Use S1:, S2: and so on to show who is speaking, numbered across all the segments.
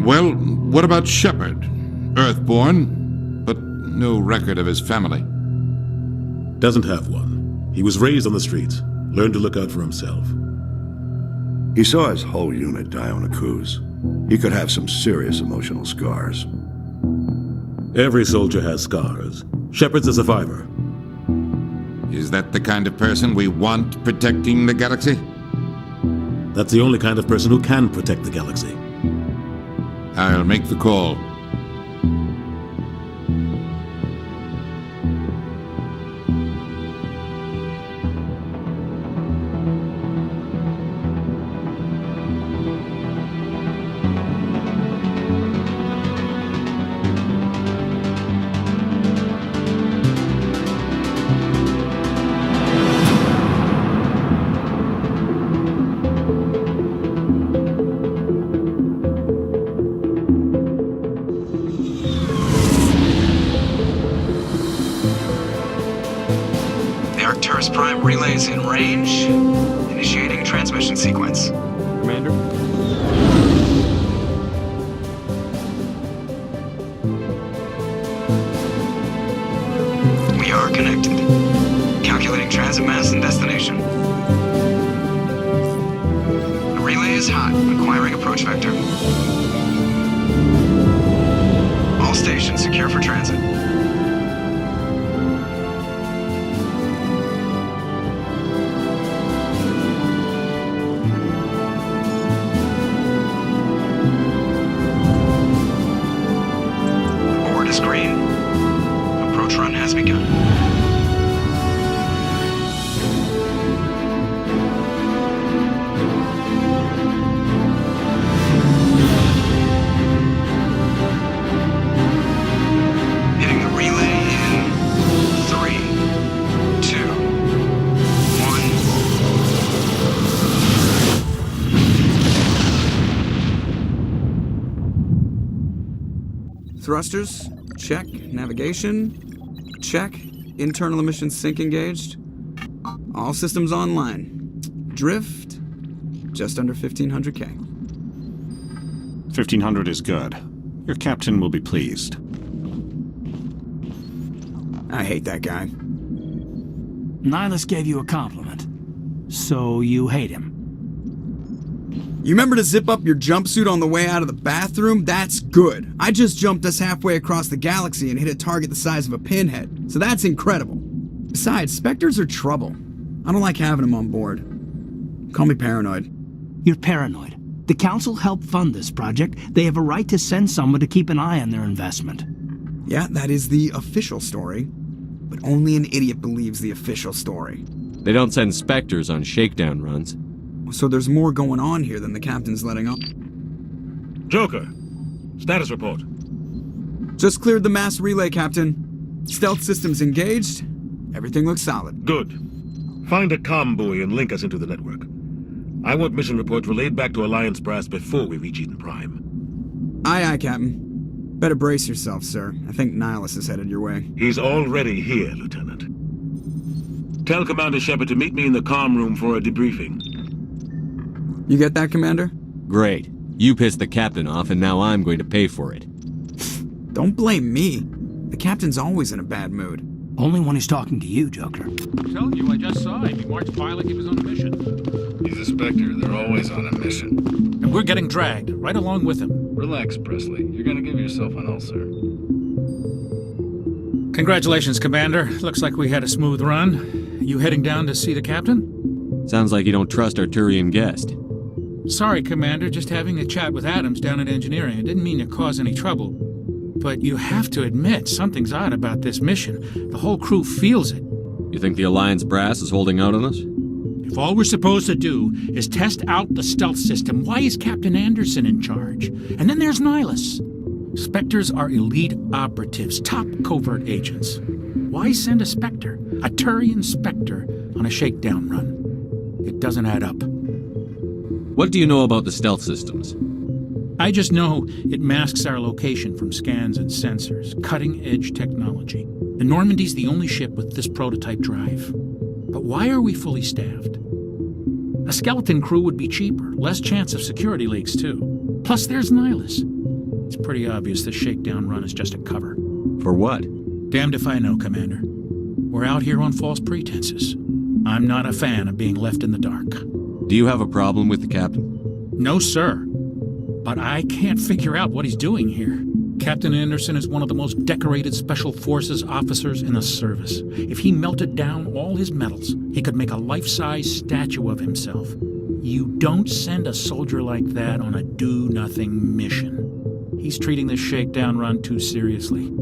S1: Well, what about Shepard? Earthborn, but no record of his family.
S2: Doesn't have one. He was raised on the streets, learned to look out for himself.
S3: He saw his whole unit die on a cruise. He could have some serious emotional scars.
S2: Every soldier has scars. Shepard's a survivor.
S1: Is that the kind of person we want protecting the galaxy?
S2: That's the only kind of person who can protect the galaxy.
S1: I'll make the call.
S4: Arcturus Prime relays in range. Initiating transmission sequence.
S5: Commander?
S4: We are connected. Calculating transit mass and destination. The relay is hot. Acquiring approach vector. All stations secure for transit.
S6: Thrusters, check. Navigation, check. Internal emission sync engaged. All systems online. Drift, just under 1,500K.
S7: 1,500 is good. Your captain will be pleased.
S6: I hate that guy.
S8: Nihlus gave you a compliment. So you hate him.
S6: You remember to zip up your jumpsuit on the way out of the bathroom? That's good. I just jumped us halfway across the galaxy and hit a target the size of a pinhead, so that's incredible. Besides, Spectres are trouble. I don't like having them on board. Call me paranoid.
S8: You're paranoid. The Council helped fund this project. They have a right to send someone to keep an eye on their investment.
S6: Yeah, that is the official story. But only an idiot believes the official story.
S5: They don't send Spectres on shakedown runs.
S6: So there's more going on here than the captain's letting on.
S2: Joker, status report.
S6: Just cleared the mass relay, Captain. Stealth systems engaged. Everything looks solid.
S2: Good. Find a comm buoy and link us into the network. I want mission reports relayed back to Alliance brass before we reach Eden Prime.
S6: Aye, aye, Captain. Better brace yourself, sir. I think Nihlus is headed your way.
S2: He's already here, Lieutenant. Tell Commander Shepard to meet me in the comm room for a debriefing.
S6: You get that, Commander?
S5: Great. You pissed the captain off, and now I'm going to pay for it.
S6: Don't blame me. The captain's always in a bad mood.
S8: Only when he's talking to you, Joker.
S9: I'm telling you, I just saw him. He marched by like he was on a mission.
S10: He's a Spectre. They're always on a mission.
S9: And we're getting dragged, right along with him.
S10: Relax, Presley. You're gonna give yourself an ulcer.
S9: Congratulations, Commander. Looks like we had a smooth run. You heading down to see the captain?
S5: Sounds like you don't trust Arcturian guest.
S9: Sorry, Commander. Just having a chat with Adams down at engineering. I didn't mean to cause any trouble. But you have to admit, something's odd about this mission. The whole crew feels it.
S5: You think the Alliance brass is holding out on us?
S9: If all we're supposed to do is test out the stealth system, why is Captain Anderson in charge? And then there's Nihlus. Spectres are elite operatives, top covert agents. Why send a Spectre, a Turian Spectre, on a shakedown run? It doesn't add up.
S5: What do you know about the stealth systems?
S9: I just know it masks our location from scans and sensors, cutting-edge technology. The Normandy's the only ship with this prototype drive. But why are we fully staffed? A skeleton crew would be cheaper, less chance of security leaks too. Plus there's Nihlus. It's pretty obvious the shakedown run is just a cover.
S5: For what?
S9: Damned if I know, Commander. We're out here on false pretenses. I'm not a fan of being left in the dark.
S5: Do you have a problem with the captain?
S9: No, sir. But I can't figure out what he's doing here. Captain Anderson is one of the most decorated Special Forces officers in the service. If he melted down all his medals, he could make a life-size statue of himself. You don't send a soldier like that on a do-nothing mission. He's treating this shakedown run too seriously.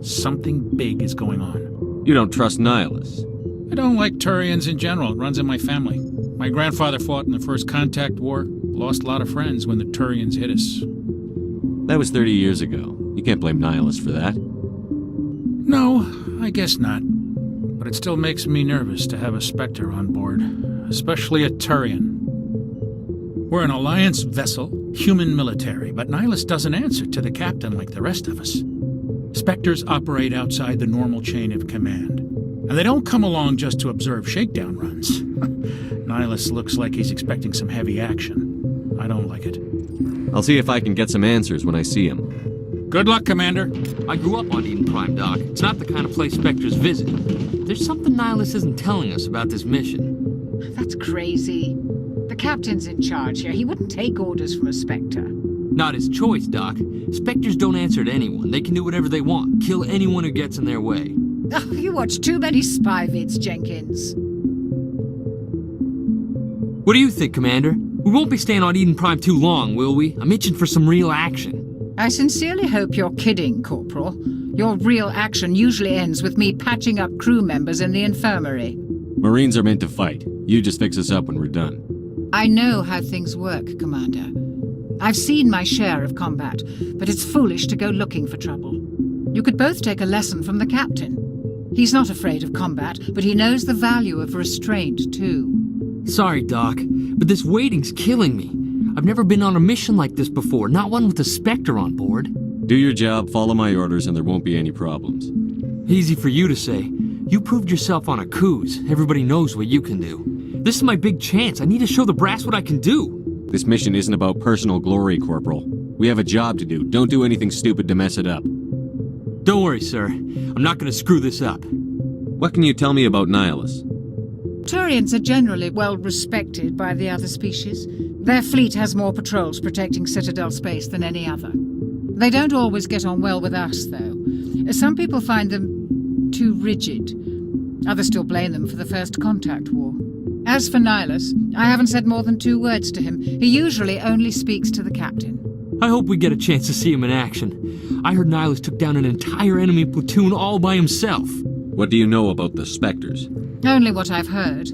S9: Something big is going on.
S5: You don't trust Nihlus?
S9: I don't like Turians in general. It runs in my family. My grandfather fought in the First Contact War. Lost a lot of friends when the Turians hit us.
S5: That was 30 years ago. You can't blame Nihlus for that.
S9: No, I guess not. But it still makes me nervous to have a Spectre on board, especially a Turian. We're an Alliance vessel, human military, but Nihlus doesn't answer to the captain like the rest of us. Spectres operate outside the normal chain of command. And they don't come along just to observe shakedown runs. Nihlus looks like he's expecting some heavy action. I don't like it.
S5: I'll see if I can get some answers when I see him.
S9: Good luck, Commander.
S11: I grew up on Eden Prime, Doc. It's not the kind of place Spectres visit. There's something Nihlus isn't telling us about this mission.
S12: That's crazy. The captain's in charge here. He wouldn't take orders from a Spectre.
S11: Not his choice, Doc. Spectres don't answer to anyone. They can do whatever they want. Kill anyone who gets in their way.
S12: Oh, you watch too many spy vids, Jenkins.
S11: What do you think, Commander? We won't be staying on Eden Prime too long, will we? I'm itching for some real action.
S12: I sincerely hope you're kidding, Corporal. Your real action usually ends with me patching up crew members in the infirmary.
S5: Marines are meant to fight. You just fix us up when we're done.
S12: I know how things work, Commander. I've seen my share of combat, but it's foolish to go looking for trouble. You could both take a lesson from the captain. He's not afraid of combat, but he knows the value of restraint, too.
S11: Sorry, Doc, but this waiting's killing me. I've never been on a mission like this before, not one with a Spectre on board.
S5: Do your job, follow my orders, and there won't be any problems.
S11: Easy for you to say. You proved yourself on a cruise. Everybody knows what you can do. This is my big chance. I need to show the brass what I can do.
S5: This mission isn't about personal glory, Corporal. We have a job to do. Don't do anything stupid to mess it up.
S11: Don't worry, sir. I'm not going to screw this up.
S5: What can you tell me about Nihlus?
S12: Turians are generally well respected by the other species. Their fleet has more patrols protecting Citadel space than any other. They don't always get on well with us, though. Some people find them too rigid. Others still blame them for the First Contact War. As for Nihlus, I haven't said more than 2 words to him. He usually only speaks to the captain.
S11: I hope we get a chance to see him in action. I heard Nihlus took down an entire enemy platoon all by himself.
S5: What do you know about the Spectres?
S12: Only what I've heard.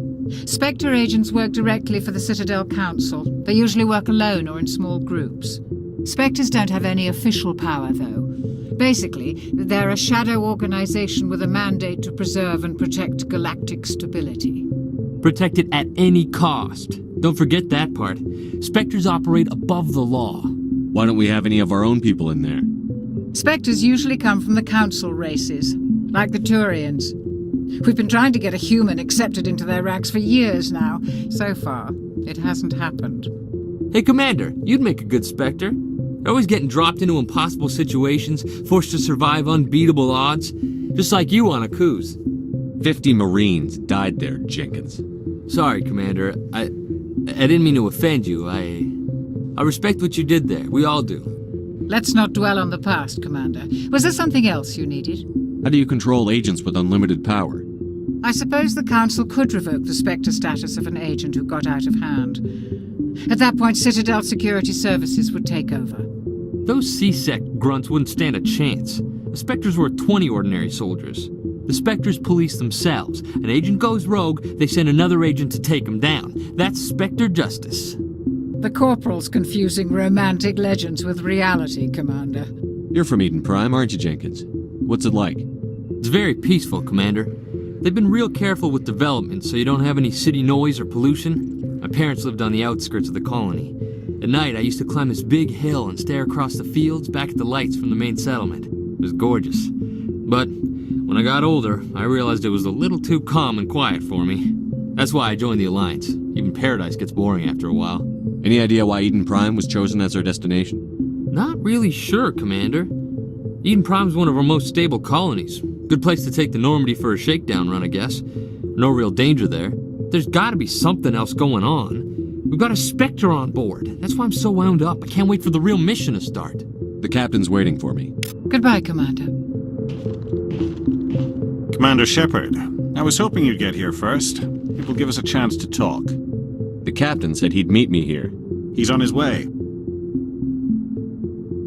S12: Spectre agents work directly for the Citadel Council. They usually work alone or in small groups. Spectres don't have any official power, though. Basically, they're a shadow organization with a mandate to preserve and protect galactic stability.
S11: Protect it at any cost. Don't forget that part. Spectres operate above the law.
S5: Why don't we have any of our own people in there?
S12: Spectres usually come from the Council races, like the Turians. We've been trying to get a human accepted into their ranks for years now. So far, it hasn't happened.
S11: Hey, Commander, you'd make a good Spectre. You're always getting dropped into impossible situations, forced to survive unbeatable odds, just like you on a cruise.
S5: 50 Marines died there, Jenkins.
S11: Sorry, Commander. I didn't mean to offend you. I respect what you did there. We all do.
S12: Let's not dwell on the past, Commander. Was there something else you needed?
S5: How do you control agents with unlimited power?
S12: I suppose the Council could revoke the Spectre status of an agent who got out of hand. At that point, Citadel Security Services would take over.
S11: Those C-Sec grunts wouldn't stand a chance. The Spectres were 20 ordinary soldiers. The Spectres police themselves. An agent goes rogue, they send another agent to take him down. That's Spectre justice.
S12: The Corporal's confusing romantic legends with reality, Commander.
S5: You're from Eden Prime, aren't you, Jenkins? What's it like?
S11: It's very peaceful, Commander. They've been real careful with development, so you don't have any city noise or pollution. My parents lived on the outskirts of the colony. At night, I used to climb this big hill and stare across the fields back at the lights from the main settlement. It was gorgeous. But when I got older, I realized it was a little too calm and quiet for me. That's why I joined the Alliance. Even Paradise gets boring after a while.
S5: Any idea why Eden Prime was chosen as our destination?
S11: Not really sure, Commander. Eden Prime's one of our most stable colonies. Good place to take the Normandy for a shakedown run, I guess. No real danger there. There's gotta be something else going on. We've got a Spectre on board. That's why I'm so wound up. I can't wait for the real mission to start.
S5: The captain's waiting for me.
S12: Goodbye, Commander.
S7: Commander Shepard, I was hoping you'd get here first. It will give us a chance to talk.
S5: The captain said he'd meet me here.
S7: He's on his way.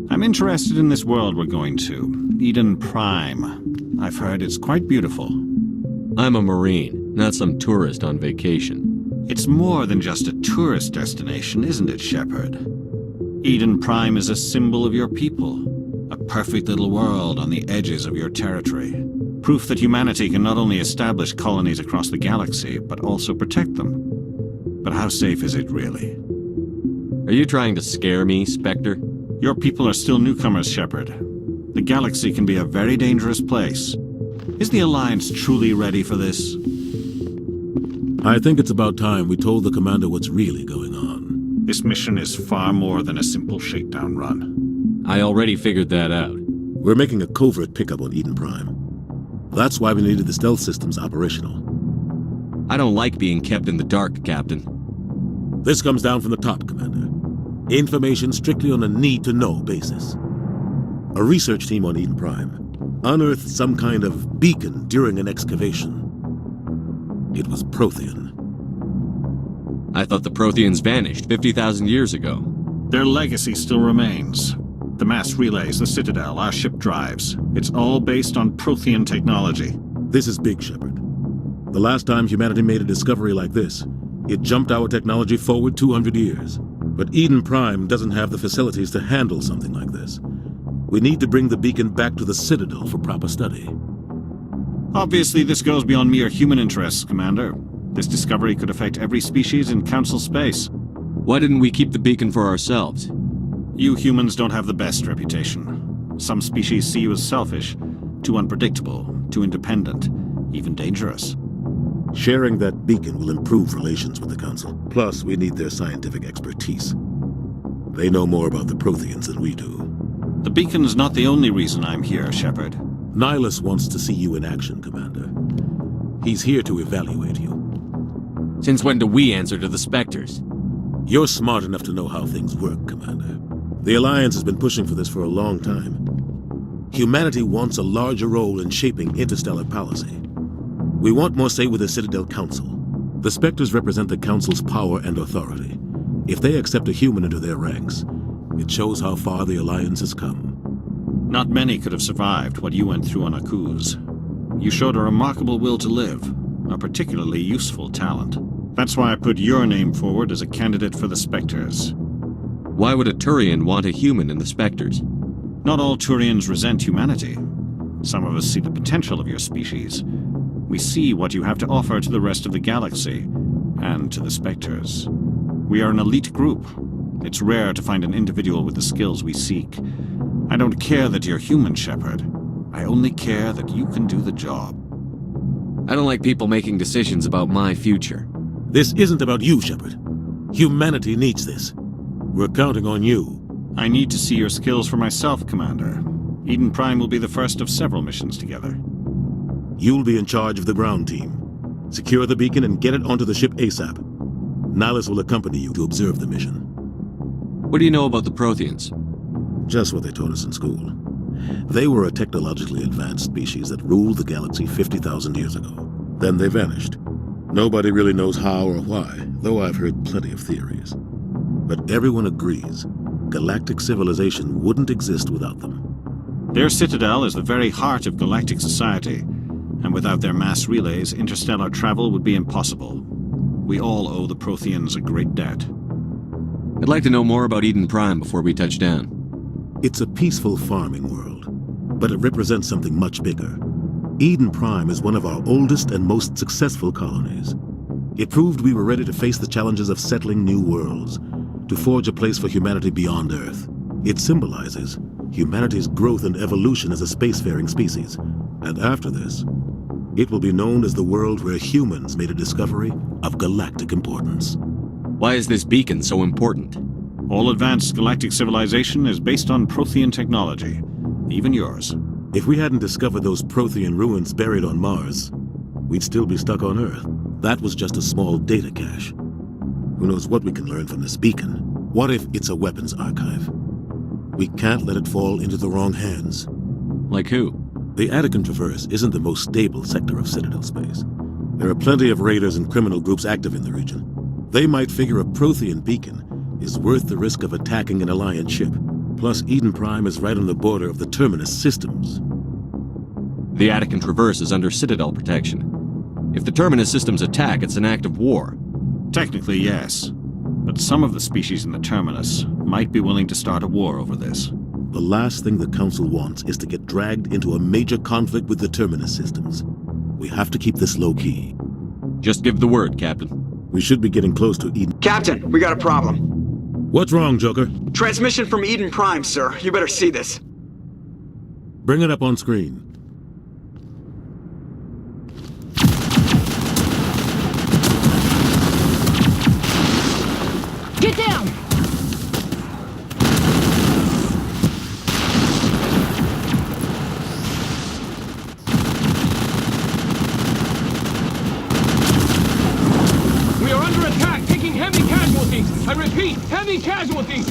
S7: I'm interested in this world we're going to, Eden Prime. I've heard it's quite beautiful.
S5: I'm a Marine, not some tourist on vacation.
S7: It's more than just a tourist destination, isn't it, Shepard? Eden Prime is a symbol of your people. A perfect little world on the edges of your territory. Proof that humanity can not only establish colonies across the galaxy, but also protect them. But how safe is it, really?
S5: Are you trying to scare me, Spectre?
S7: Your people are still newcomers, Shepard. The galaxy can be a very dangerous place. Is the Alliance truly ready for this?
S2: I think it's about time we told the Commander what's really going on.
S7: This mission is far more than a simple shakedown run.
S5: I already figured that out.
S2: We're making a covert pickup on Eden Prime. That's why we needed the stealth systems operational.
S5: I don't like being kept in the dark, Captain.
S2: This comes down from the top, Commander. Information strictly on a need-to-know basis. A research team on Eden Prime unearthed some kind of beacon during an excavation. It was Prothean.
S5: I thought the Protheans vanished 50,000 years ago.
S7: Their legacy still remains. The mass relays, the Citadel, our ship drives. It's all based on Prothean technology.
S2: This is big, Shepard. The last time humanity made a discovery like this, it jumped our technology forward 200 years. But Eden Prime doesn't have the facilities to handle something like this. We need to bring the beacon back to the Citadel for proper study.
S7: Obviously, this goes beyond mere human interests, Commander. This discovery could affect every species in Council space.
S5: Why didn't we keep the beacon for ourselves?
S7: You humans don't have the best reputation. Some species see you as selfish, too unpredictable, too independent, even dangerous.
S2: Sharing that beacon will improve relations with the Council. Plus, we need their scientific expertise. They know more about the Protheans than we do.
S7: The beacon's not the only reason I'm here, Shepard.
S2: Nihlus wants to see you in action, Commander. He's here to evaluate you.
S5: Since when do we answer to the Spectres?
S2: You're smart enough to know how things work, Commander. The Alliance has been pushing for this for a long time. Humanity wants a larger role in shaping interstellar policy. We want more say with the Citadel Council. The Spectres represent the Council's power and authority. If they accept a human into their ranks, it shows how far the Alliance has come.
S7: Not many could have survived what you went through on Akuz. You showed a remarkable will to live, a particularly useful talent. That's why I put your name forward as a candidate for the Spectres.
S5: Why would a Turian want a human in the Spectres?
S7: Not all Turians resent humanity. Some of us see the potential of your species. We see what you have to offer to the rest of the galaxy, and to the Spectres. We are an elite group. It's rare to find an individual with the skills we seek. I don't care that you're human, Shepard. I only care that you can do the job.
S5: I don't like people making decisions about my future.
S2: This isn't about you, Shepard. Humanity needs this. We're counting on you.
S7: I need to see your skills for myself, Commander. Eden Prime will be the first of several missions together.
S2: You'll be in charge of the ground team. Secure the beacon and get it onto the ship ASAP. Nihlus will accompany you to observe the mission.
S5: What do you know about the Protheans?
S2: Just what they taught us in school. They were a technologically advanced species that ruled the galaxy 50,000 years ago. Then they vanished. Nobody really knows how or why, though I've heard plenty of theories. But everyone agrees, galactic civilization wouldn't exist without them.
S7: Their Citadel is the very heart of galactic society, and without their mass relays, interstellar travel would be impossible. We all owe the Protheans a great debt.
S5: I'd like to know more about Eden Prime before we touch down.
S2: It's a peaceful farming world, but it represents something much bigger. Eden Prime is one of our oldest and most successful colonies. It proved we were ready to face the challenges of settling new worlds, to forge a place for humanity beyond Earth. It symbolizes humanity's growth and evolution as a spacefaring species. And after this, it will be known as the world where humans made a discovery of galactic importance.
S5: Why is this beacon so important?
S7: All advanced galactic civilization is based on Prothean technology, even yours.
S2: If we hadn't discovered those Prothean ruins buried on Mars, we'd still be stuck on Earth. That was just a small data cache. Who knows what we can learn from this beacon? What if it's a weapons archive? We can't let it fall into the wrong hands.
S5: Like who?
S2: The Attican Traverse isn't the most stable sector of Citadel space. There are plenty of raiders and criminal groups active in the region. They might figure a Prothean Beacon is worth the risk of attacking an Alliance ship. Plus, Eden Prime is right on the border of the Terminus systems.
S5: The Attican Traverse is under Citadel protection. If the Terminus systems attack, it's an act of war.
S7: Technically, yes. But some of the species in the Terminus might be willing to start a war over this.
S2: The last thing the Council wants is to get dragged into a major conflict with the Terminus systems. We have to keep this low-key.
S5: Just give the word, Captain.
S2: We should be getting close to Eden.
S6: Captain, we got a problem.
S2: What's wrong, Joker?
S6: Transmission from Eden Prime, sir. You better see this.
S2: Bring it up on screen.
S13: Get down!
S14: We are under attack, taking heavy casualties. I repeat, heavy casualties.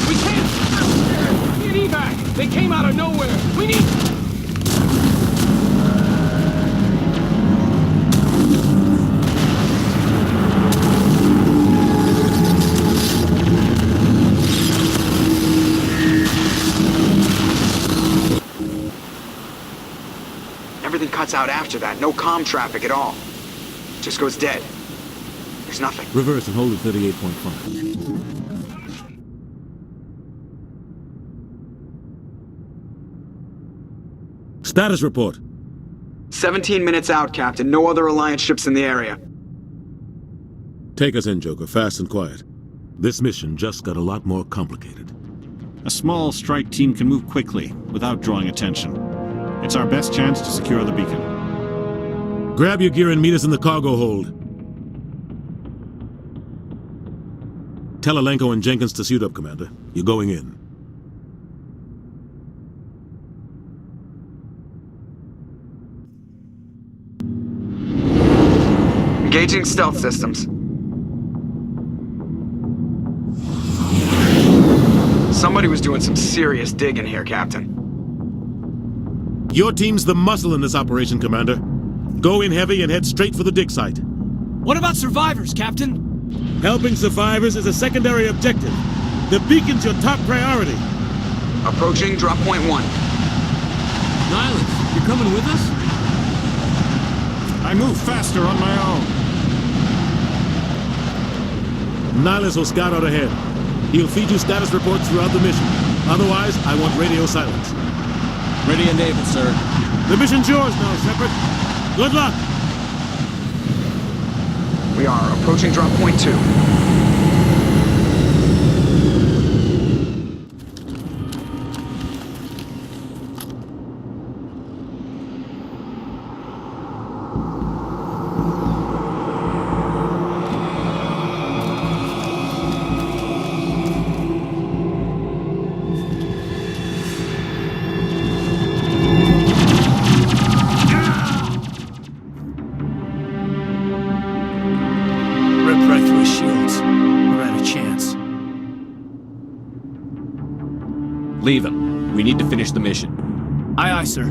S14: We can't. We need evac. They came out of nowhere. We need.
S6: Everything cuts out after that. No comm traffic at all. Just goes dead. There's nothing.
S2: Reverse and hold at 38.5. Status report.
S6: 17 minutes out, Captain. No other Alliance ships in the area.
S2: Take us in, Joker, fast and quiet. This mission just got a lot more complicated.
S7: A small strike team can move quickly, without drawing attention. It's our best chance to secure the beacon.
S2: Grab your gear and meet us in the cargo hold. Tell Alenko and Jenkins to suit up, Commander. You're going in.
S6: Engaging stealth systems. Somebody was doing some serious digging here, Captain.
S2: Your team's the muscle in this operation, Commander. Go in heavy and head straight for the dig site.
S8: What about survivors, Captain?
S2: Helping survivors is a secondary objective. The beacon's your top priority.
S6: Approaching drop point 1.
S11: Nihlus, you're coming with us?
S7: I move faster on my own.
S2: Nihlus will scout out ahead. He'll feed you status reports throughout the mission. Otherwise, I want radio silence.
S5: Ready and able, sir.
S2: The mission's yours now, Shepard. Good luck!
S6: We are approaching drop point 2.
S5: Leave him. We need to finish the mission.
S8: Aye, aye, sir.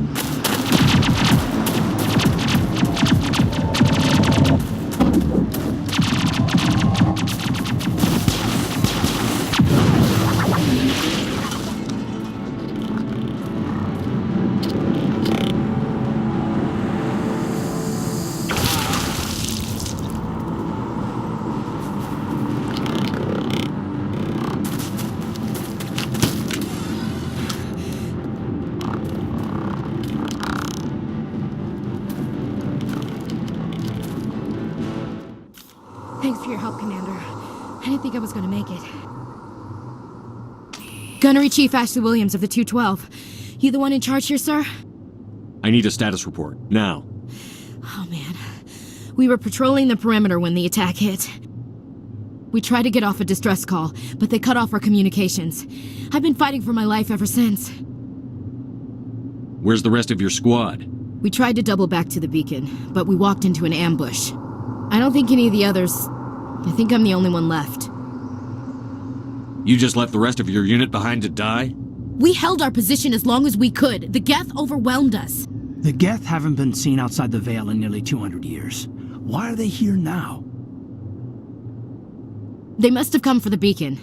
S13: Thanks for your help, Commander. I didn't think I was going to make it. Gunnery Chief Ashley Williams of the 212. You the one in charge here, sir?
S5: I need a status report, now.
S13: Oh, man. We were patrolling the perimeter when the attack hit. We tried to get off a distress call, but they cut off our communications. I've been fighting for my life ever since.
S5: Where's the rest of your squad?
S13: We tried to double back to the beacon, but we walked into an ambush. I don't think any of the others... I think I'm the only one left.
S5: You just left the rest of your unit behind to die?
S13: We held our position as long as we could. The Geth overwhelmed us.
S8: The Geth haven't been seen outside the Veil in nearly 200 years. Why are they here now?
S13: They must have come for the beacon.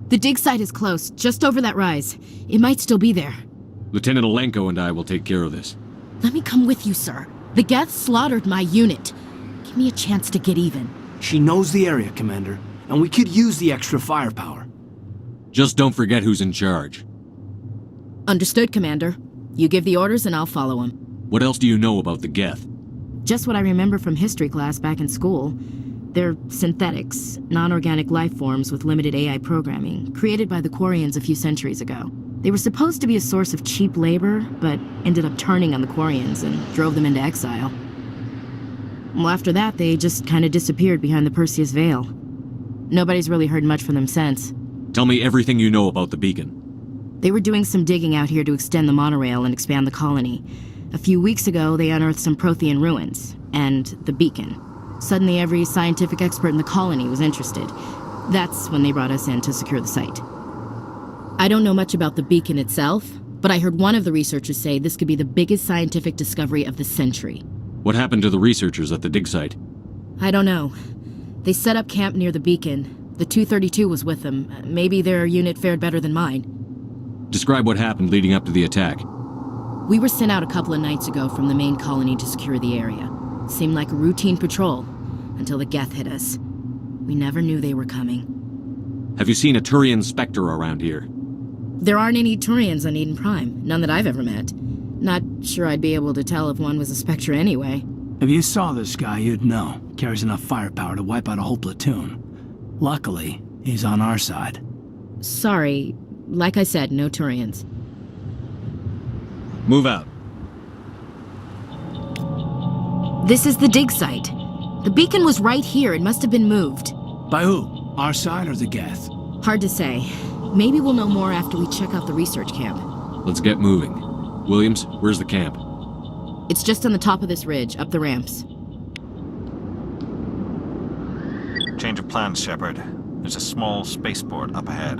S13: The dig site is close, just over that rise. It might still be there.
S5: Lieutenant Alenko and I will take care of this.
S13: Let me come with you, sir. The Geth slaughtered my unit. Give me a chance to get even.
S8: She knows the area, Commander, and we could use the extra firepower.
S5: Just don't forget who's in charge.
S13: Understood, Commander. You give the orders and I'll follow them.
S5: What else do you know about the Geth?
S13: Just what I remember from history class back in school. They're synthetics, non-organic life forms with limited AI programming, created by the Quarians a few centuries ago. They were supposed to be a source of cheap labor, but ended up turning on the Quarians and drove them into exile. Well, after that, they just kind of disappeared behind the Perseus Veil. Nobody's really heard much from them since.
S5: Tell me everything you know about the beacon.
S13: They were doing some digging out here to extend the monorail and expand the colony. A few weeks ago, they unearthed some Prothean ruins, and the beacon. Suddenly, every scientific expert in the colony was interested. That's when they brought us in to secure the site. I don't know much about the beacon itself, but I heard one of the researchers say this could be the biggest scientific discovery of the century.
S5: What happened to the researchers at the dig site?
S13: I don't know. They set up camp near the beacon. The 232 was with them. Maybe their unit fared better than mine.
S5: Describe what happened leading up to the attack.
S13: We were sent out a couple of nights ago from the main colony to secure the area. Seemed like a routine patrol, until the Geth hit us. We never knew they were coming.
S5: Have you seen a Turian Spectre around here?
S13: There aren't any Turians on Eden Prime, none that I've ever met. Not sure I'd be able to tell if one was a Spectre anyway.
S8: If you saw this guy, you'd know. Carries enough firepower to wipe out a whole platoon. Luckily, he's on our side.
S13: Sorry, like I said, no Turians.
S5: Move out.
S13: This is the dig site. The beacon was right here. It must have been moved.
S8: By who? Our side or the Geth?
S13: Hard to say. Maybe we'll know more after we check out the research camp.
S5: Let's get moving. Williams, where's the camp?
S13: It's just on the top of this ridge, up the ramps.
S7: Change of plans, Shepard. There's a small spaceport up ahead.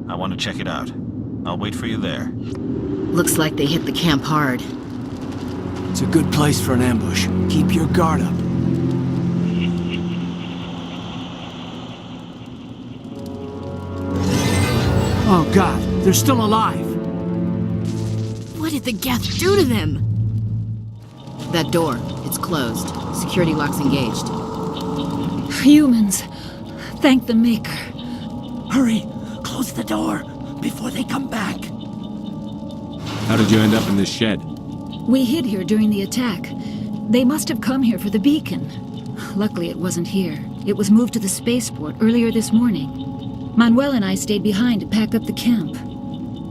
S7: I want to check it out. I'll wait for you there.
S13: Looks like they hit the camp hard.
S8: It's a good place for an ambush. Keep your guard up. Oh God, they're still alive!
S13: What did the Geth do to them? That door, it's closed. Security lock's engaged.
S15: Humans. Thank the Maker.
S8: Hurry! Close the door before they come back.
S5: How did you end up in this shed?
S15: We hid here during the attack. They must have come here for the beacon. Luckily, it wasn't here. It was moved to the spaceport earlier this morning. Manuel and I stayed behind to pack up the camp.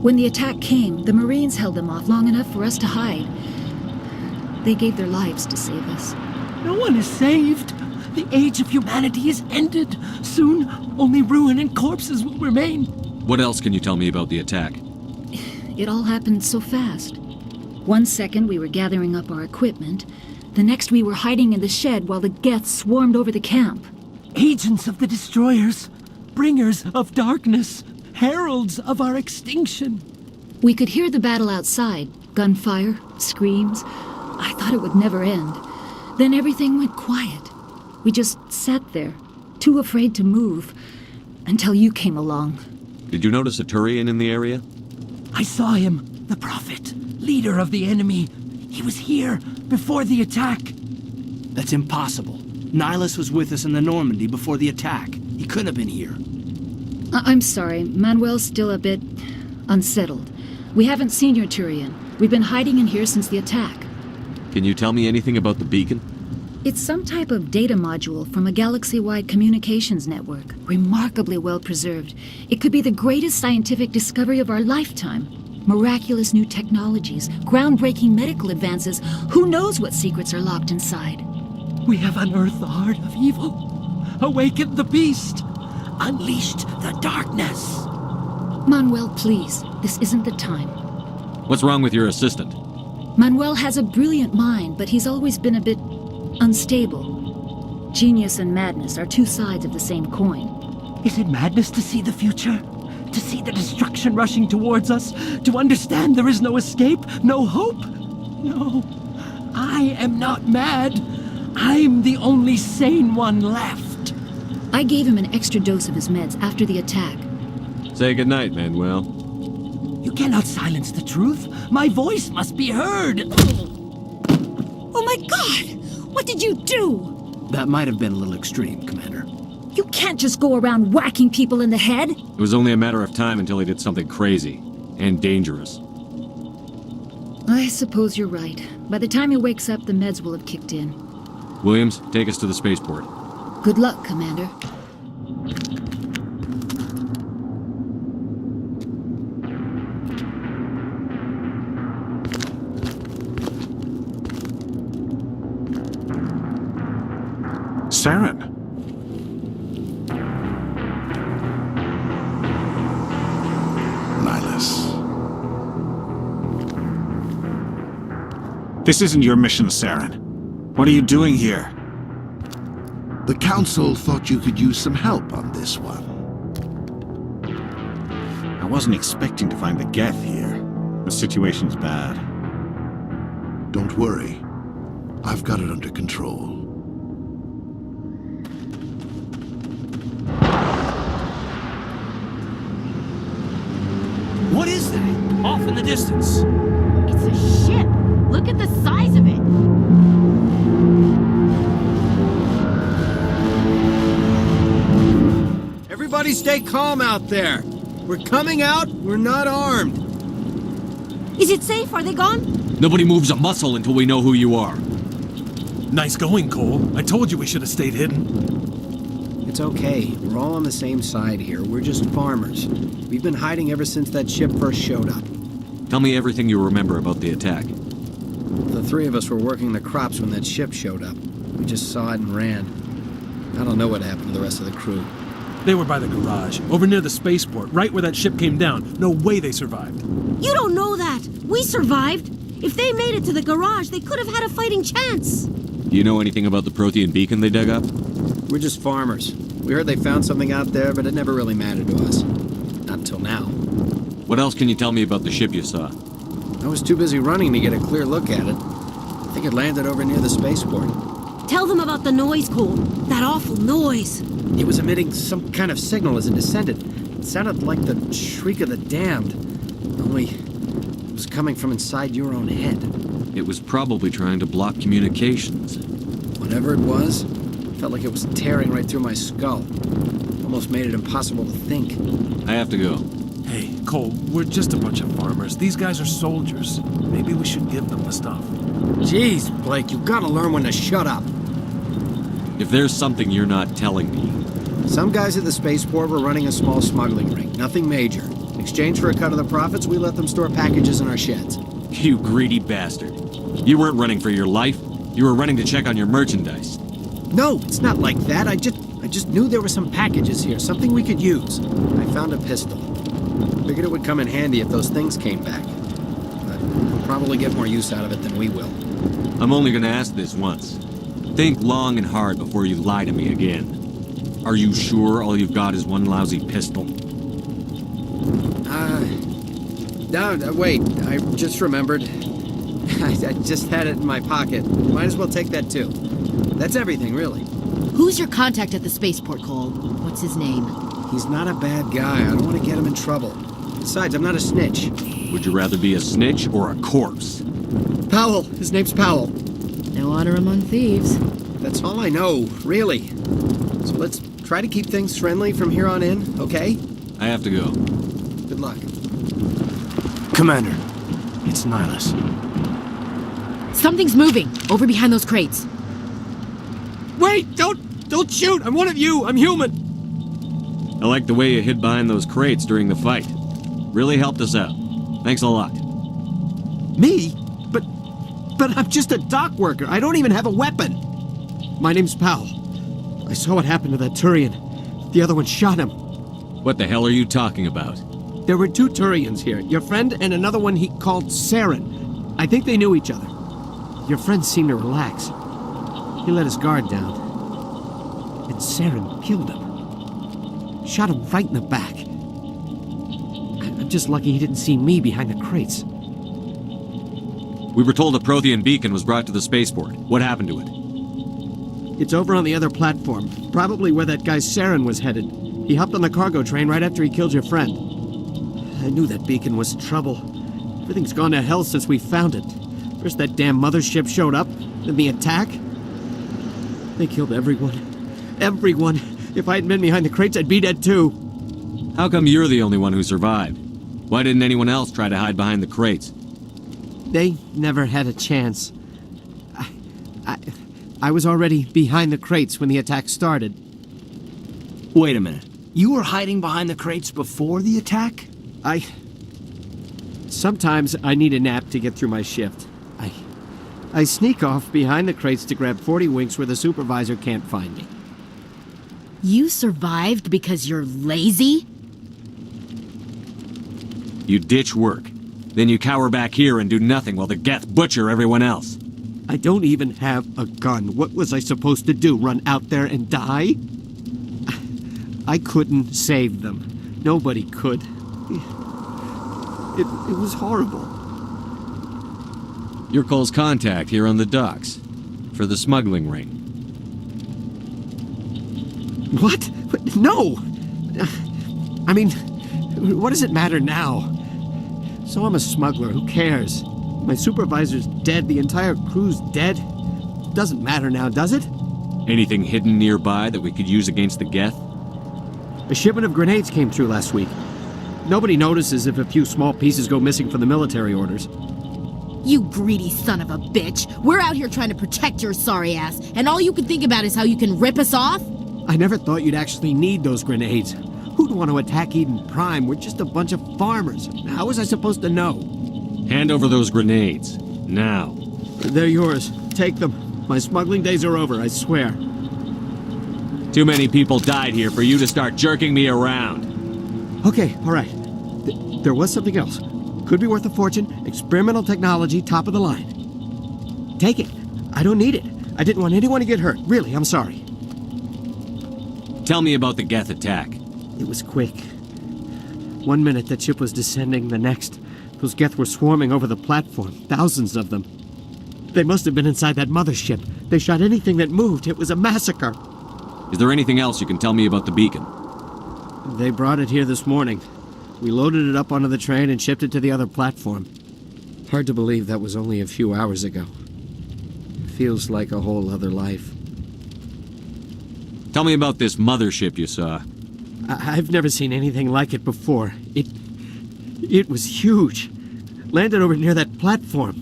S15: When the attack came, the Marines held them off long enough for us to hide. They gave their lives to save us.
S16: No one is saved. The age of humanity is ended. Soon, only ruin and corpses will remain.
S5: What else can you tell me about the attack?
S15: It all happened so fast. 1 second we were gathering up our equipment. The next we were hiding in the shed while the Geth swarmed over the camp.
S16: Agents of the Destroyers. Bringers of darkness. Heralds of our extinction.
S15: We could hear the battle outside. Gunfire, screams. I thought it would never end. Then everything went quiet. We just sat there, too afraid to move, until you came along.
S5: Did you notice a Turian in the area?
S16: I saw him, the Prophet, leader of the enemy. He was here before the attack.
S8: That's impossible. Nihlus was with us in the Normandy before the attack. He couldn't have been here.
S15: I'm sorry. Manuel's still a bit unsettled. We haven't seen your Turian. We've been hiding in here since the attack.
S5: Can you tell me anything about the beacon?
S15: It's some type of data module from a galaxy-wide communications network. Remarkably well preserved. It could be the greatest scientific discovery of our lifetime. Miraculous new technologies, groundbreaking medical advances. Who knows what secrets are locked inside?
S16: We have unearthed the heart of evil. awakened the beast, unleashed the darkness.
S15: Manuel, please. This isn't the time.
S5: What's wrong with your assistant?
S15: Manuel has a brilliant mind, but he's always been a bit unstable. Genius and madness are two sides of the same coin.
S16: Is it madness to see the future? To see the destruction rushing towards us? To understand there is no escape? No hope? No. I am not mad. I'm the only sane one left.
S15: I gave him an extra dose of his meds after the attack.
S5: Say goodnight, Manuel.
S16: You cannot silence the truth. My voice must be heard.
S15: Oh my God! What did you do?
S8: That might have been a little extreme, Commander.
S15: You can't just go around whacking people in the head.
S5: It was only a matter of time until he did something crazy and dangerous.
S15: I suppose you're right. By the time he wakes up, the meds will have kicked in.
S5: Williams, take us to the spaceport.
S15: Good luck, Commander.
S7: Saren.
S3: Nihlus.
S7: This isn't your mission, Saren. What are you doing here?
S3: The Council thought you could use some help on this one.
S7: I wasn't expecting to find the Geth here. The situation's bad.
S3: Don't worry. I've got it under control.
S8: What is that? Off in the distance.
S13: It's a ship. Look at the size of it.
S17: Everybody stay calm out there. We're coming out. We're not armed.
S18: Is it safe? Are they gone?
S5: Nobody moves a muscle until we know who you are.
S19: Nice going, Cole. I told you we should have stayed hidden.
S17: It's okay. We're all on the same side here. We're just farmers. We've been hiding ever since that ship first showed up.
S5: Tell me everything you remember about the attack.
S17: The three of us were working the crops when that ship showed up. We just saw it and ran. I don't know what happened to the rest of the crew.
S19: They were by the garage, over near the spaceport, right where that ship came down. No way they survived.
S18: You don't know that. We survived. If they made it to the garage, they could have had a fighting chance.
S5: Do you know anything about the Prothean Beacon they dug up?
S17: We're just farmers. We heard they found something out there, but it never really mattered to us. Not until now.
S5: What else can you tell me about the ship you saw?
S17: I was too busy running to get a clear look at it. I think it landed over near the spaceport.
S18: Tell them about the noise, Cole. That awful noise.
S17: It was emitting some kind of signal as it descended. It sounded like the shriek of the damned. Only it was coming from inside your own head.
S5: It was probably trying to block communications.
S17: Whatever it was, felt like it was tearing right through my skull. Almost made it impossible to think.
S5: I have to go.
S19: Hey, Cole, we're just a bunch of farmers. These guys are soldiers. Maybe we should give them the stuff.
S17: Jeez, Blake, you gotta learn when to shut up.
S5: If there's something you're not telling me...
S17: Some guys at the spaceport were running a small smuggling ring. Nothing major. In exchange for a cut of the profits, we let them store packages in our sheds.
S5: You greedy bastard. You weren't running for your life. You were running to check on your merchandise.
S17: No, it's not like that. I just knew there were some packages here, something we could use. I found a pistol. Figured it would come in handy if those things came back. But we'll probably get more use out of it than we will.
S5: I'm only gonna ask this once. Think long and hard before you lie to me again. Are you sure all you've got is one lousy pistol?
S17: No, wait. I just remembered. I just had it in my pocket. Might as well take that too. That's everything, really.
S13: Who's your contact at the spaceport, Cole? What's his name?
S17: He's not a bad guy. I don't want to get him in trouble. Besides, I'm not a snitch.
S5: Would you rather be a snitch or a corpse?
S17: Powell. His name's Powell.
S13: No honor among thieves.
S17: That's all I know, really. So let's try to keep things friendly from here on in, okay?
S5: I have to go.
S17: Good luck.
S8: Commander, it's Nihlus.
S13: Something's moving, over behind those crates.
S17: Wait! Don't shoot! I'm one of you! I'm human!
S5: I like the way you hid behind those crates during the fight. Really helped us out. Thanks a lot.
S17: Me? But I'm just a dock worker. I don't even have a weapon. My name's Powell.
S16: I saw what happened to that Turian. The other one shot him.
S5: What the hell are you talking about?
S16: There were 2 Turians here. Your friend and another one he called Saren. I think they knew each other. Your friend seemed to relax. He let his guard down. And Saren killed him. Shot him right in the back. I'm just lucky he didn't see me behind the crates.
S5: We were told a Prothean Beacon was brought to the spaceport. What happened to it?
S16: It's over on the other platform. Probably where that guy Saren was headed. He hopped on the cargo train right after he killed your friend. I knew that beacon was trouble. Everything's gone to hell since we found it. First that damn mothership showed up, then the attack. They killed everyone. Everyone. If I hadn't been behind the crates, I'd be dead too.
S5: How come you're the only one who survived? Why didn't anyone else try to hide behind the crates?
S16: They never had a chance. I was already behind the crates when the attack started.
S8: Wait a minute. You were hiding behind the crates before the attack?
S16: Sometimes I need a nap to get through my shift. I sneak off behind the crates to grab 40 winks where the supervisor can't find me.
S13: You survived because you're lazy?
S5: You ditch work. Then you cower back here and do nothing while the Geth butcher everyone else.
S16: I don't even have a gun. What was I supposed to do? Run out there and die? I couldn't save them. Nobody could. It was horrible.
S5: You're Cole's contact here on the docks. For the smuggling ring.
S16: What? No! I mean, what does it matter now? So I'm a smuggler, who cares? My supervisor's dead, the entire crew's dead. Doesn't matter now, does it?
S5: Anything hidden nearby that we could use against the Geth?
S16: A shipment of grenades came through last week. Nobody notices if a few small pieces go missing from the military orders.
S13: You greedy son of a bitch. We're out here trying to protect your sorry ass, and all you can think about is how you can rip us off?
S16: I never thought you'd actually need those grenades. Who'd want to attack Eden Prime? We're just a bunch of farmers. How was I supposed to know?
S5: Hand over those grenades. Now.
S16: They're yours. Take them. My smuggling days are over, I swear.
S5: Too many people died here for you to start jerking me around.
S16: Okay, all right. There was something else. Could be worth a fortune. Experimental technology, top of the line. Take it. I don't need it. I didn't want anyone to get hurt. Really, I'm sorry.
S5: Tell me about the Geth attack.
S16: It was quick. 1 minute that ship was descending, the next, those Geth were swarming over the platform. Thousands of them. They must have been inside that mothership. They shot anything that moved. It was a massacre.
S5: Is there anything else you can tell me about the beacon?
S16: They brought it here this morning. We loaded it up onto the train and shipped it to the other platform. Hard to believe that was only a few hours ago. Feels like a whole other life.
S5: Tell me about this mothership you saw.
S16: I've never seen anything like it before. It was huge. Landed over near that platform.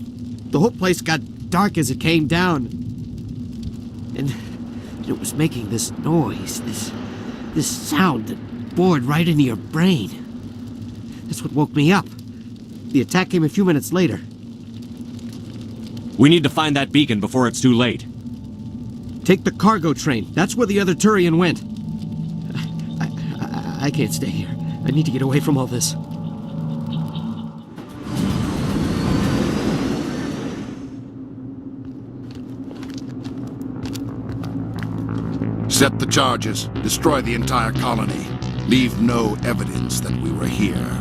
S16: The whole place got dark as it came down. And it was making this noise, this sound that bored right into your brain. That's what woke me up. The attack came a few minutes later.
S5: We need to find that beacon before it's too late.
S16: Take the cargo train. That's where the other Turian went. I can't stay here. I need to get away from all this.
S1: Set the charges. Destroy the entire colony. Leave no evidence that we were here.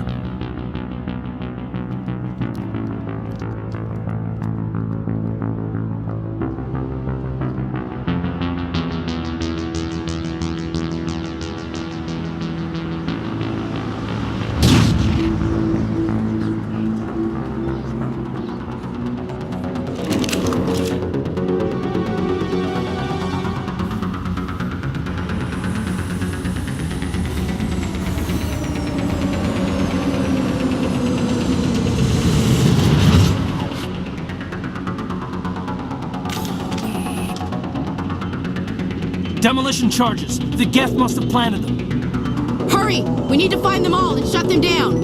S8: Demolition charges. The Geth must have planted them.
S13: Hurry! We need to find them all and shut them down.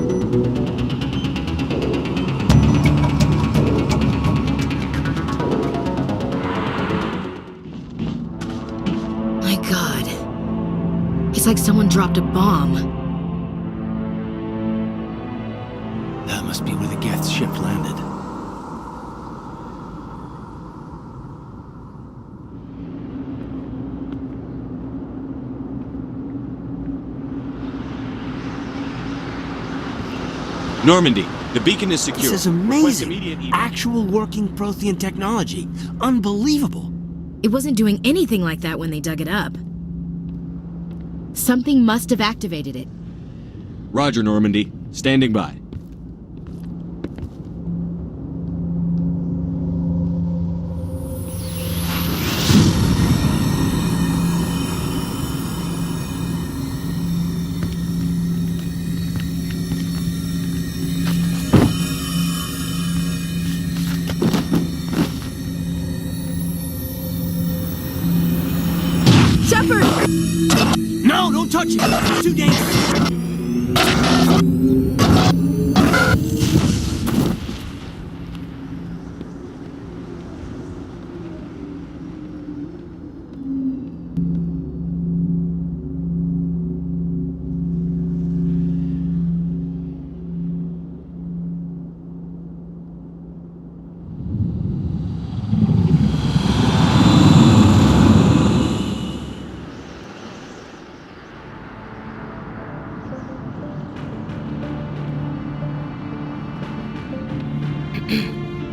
S13: My God. like someone dropped a bomb.
S8: That must be where the Geth ship landed.
S5: Normandy, the beacon is secure.
S8: This is amazing. Actual working Prothean technology. Unbelievable.
S13: It wasn't doing anything like that when they dug it up. Something must have activated it.
S5: Roger, Normandy. Standing by.
S8: Shepard! No, don't touch it! It's too dangerous!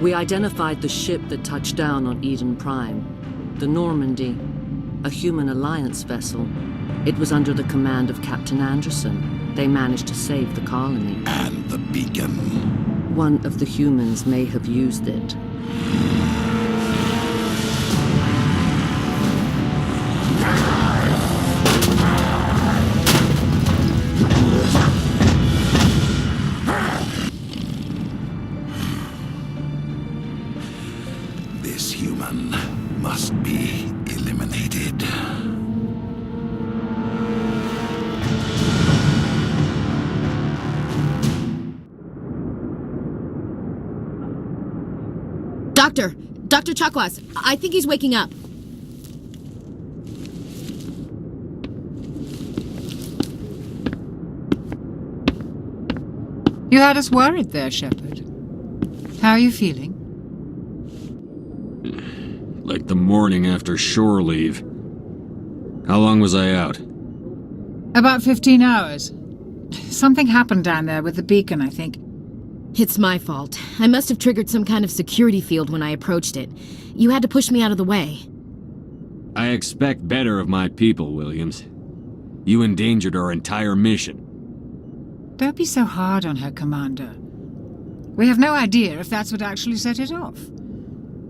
S20: We identified the ship that touched down on Eden Prime, the Normandy, a human alliance vessel. It was under the command of Captain Anderson. They managed to save the colony.
S1: And the beacon.
S20: One of the humans may have used it.
S1: This human must be eliminated.
S13: Dr. Chakwas, I think he's waking up.
S12: You had us worried there, Shepard. How are you feeling?
S5: Like the morning after shore leave. How long was I out?
S12: About 15 hours. Something happened down there with the beacon, I think.
S13: It's my fault. I must have triggered some kind of security field when I approached it. You had to push me out of the way.
S5: I expect better of my people, Williams. You endangered our entire mission.
S12: Don't be so hard on her, Commander. We have no idea if that's what actually set it off.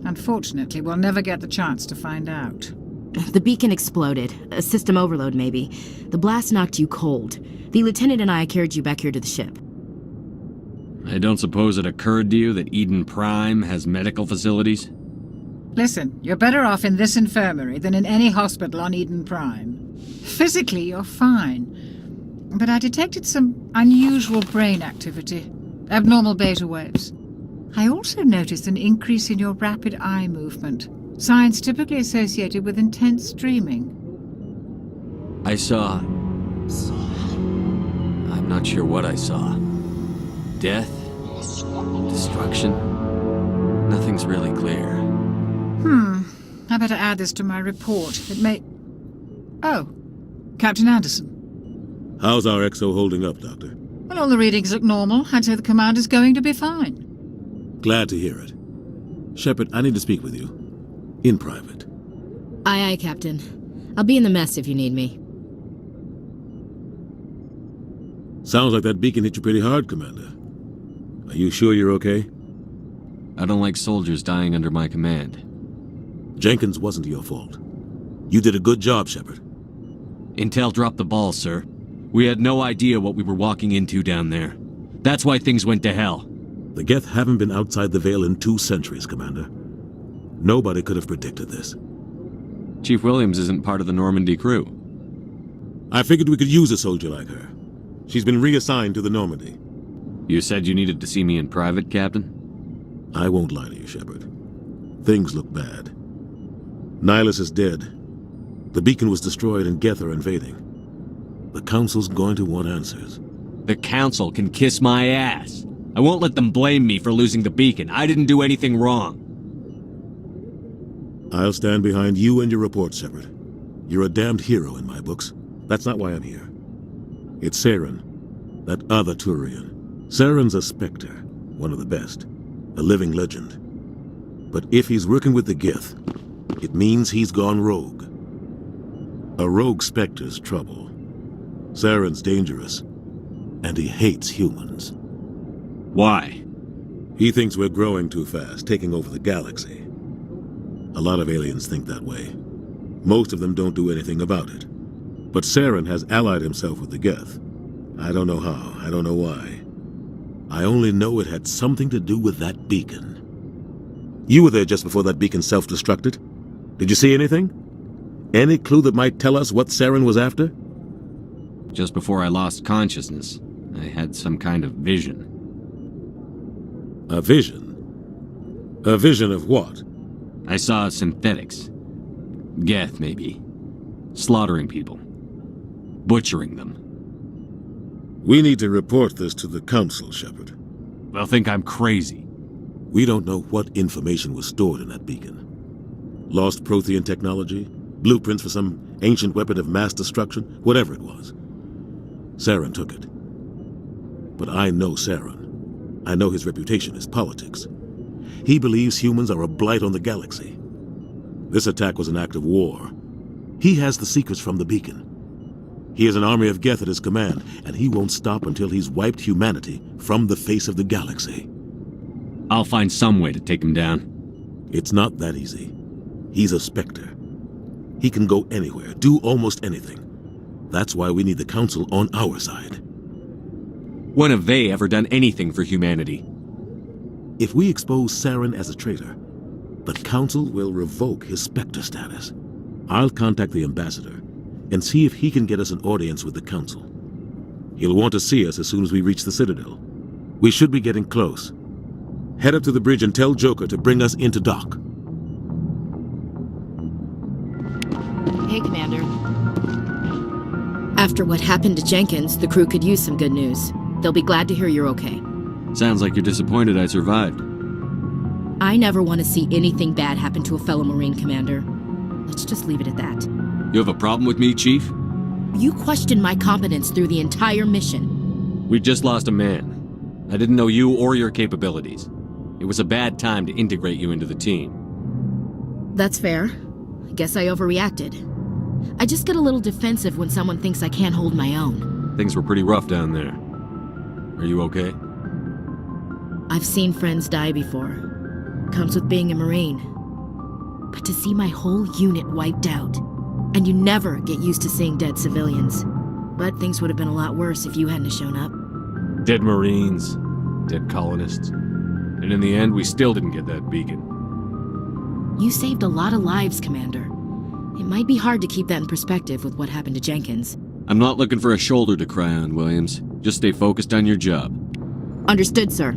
S12: Unfortunately, we'll never get the chance to find out.
S13: The beacon exploded. A system overload, maybe. The blast knocked you cold. The lieutenant and I carried you back here to the ship.
S5: I don't suppose it occurred to you that Eden Prime has medical facilities?
S12: Listen, you're better off in this infirmary than in any hospital on Eden Prime. Physically, you're fine. But I detected some unusual brain activity. Abnormal beta waves. I also noticed an increase in your rapid eye movement. Signs typically associated with intense dreaming.
S5: I saw... I'm not sure what I saw. Death? Destruction? Nothing's really clear.
S12: I better add this to my report. It may... Oh, Captain Anderson.
S2: How's our XO holding up, Doctor?
S12: Well, all the readings look normal. I'd say the commander's going to be fine.
S2: Glad to hear it. Shepard, I need to speak with you. In private.
S13: Aye, aye, Captain. I'll be in the mess if you need me.
S2: Sounds like that beacon hit you pretty hard, Commander. Are you sure you're okay?
S5: I don't like soldiers dying under my command.
S2: Jenkins wasn't your fault. You did a good job, Shepard.
S5: Intel dropped the ball, sir. We had no idea what we were walking into down there. That's why things went to hell.
S2: The Geth haven't been outside the Veil in 2 centuries, Commander. Nobody could have predicted this.
S5: Chief Williams isn't part of the Normandy crew.
S2: I figured we could use a soldier like her. She's been reassigned to the Normandy.
S5: You said you needed to see me in private, Captain?
S2: I won't lie to you, Shepard. Things look bad. Nihlus is dead. The beacon was destroyed and Geth are invading. The Council's going to want answers.
S5: The Council can kiss my ass. I won't let them blame me for losing the beacon. I didn't do anything wrong.
S2: I'll stand behind you and your report, Shepard. You're a damned hero in my books. That's not why I'm here. It's Saren, that other Turian. Saren's a Spectre, one of the best, a living legend. But if he's working with the Geth, it means he's gone rogue. A rogue Spectre's trouble. Saren's dangerous, and he hates humans.
S5: Why?
S2: He thinks we're growing too fast, taking over the galaxy. A lot of aliens think that way. Most of them don't do anything about it. But Saren has allied himself with the Geth. I don't know how, I don't know why. I only know it had something to do with that beacon. You were there just before that beacon self-destructed. Did you see anything? Any clue that might tell us what Saren was after?
S5: Just before I lost consciousness, I had some kind of vision.
S2: A vision? A vision of what?
S5: I saw synthetics. Geth, maybe. Slaughtering people. Butchering them.
S2: We need to report this to the Council, Shepard.
S5: They'll think I'm crazy.
S2: We don't know what information was stored in that beacon. Lost Prothean technology? Blueprints for some ancient weapon of mass destruction? Whatever it was. Saren took it. But I know Saren. I know his reputation is politics. He believes humans are a blight on the galaxy. This attack was an act of war. He has the secrets from the beacon. He has an army of Geth at his command, and he won't stop until he's wiped humanity from the face of the galaxy.
S5: I'll find some way to take him down.
S2: It's not that easy. He's a Spectre. He can go anywhere, do almost anything. That's why we need the Council on our side.
S5: When have they ever done anything for humanity?
S2: If we expose Saren as a traitor, the Council will revoke his Spectre status. I'll contact the Ambassador and see if he can get us an audience with the Council. He'll want to see us as soon as we reach the Citadel. We should be getting close. Head up to the bridge and tell Joker to bring us into dock.
S13: Hey, Commander. After what happened to Jenkins, the crew could use some good news. They'll be glad to hear you're okay.
S5: Sounds like you're disappointed I survived.
S13: I never want to see anything bad happen to a fellow Marine, Commander. Let's just leave it at that.
S5: You have a problem with me, Chief?
S13: You questioned my competence through the entire mission.
S5: We just lost a man. I didn't know you or your capabilities. It was a bad time to integrate you into the team.
S13: That's fair. I guess I overreacted. I just get a little defensive when someone thinks I can't hold my own.
S5: Things were pretty rough down there. Are you okay?
S13: I've seen friends die before. Comes with being a Marine. But to see my whole unit wiped out, and you never get used to seeing dead civilians. But things would have been a lot worse if you hadn't shown up.
S5: Dead Marines, dead colonists. And in the end, we still didn't get that beacon.
S13: You saved a lot of lives, Commander. It might be hard to keep that in perspective with what happened to Jenkins.
S5: I'm not looking for a shoulder to cry on, Williams. Just stay focused on your job.
S13: Understood, sir.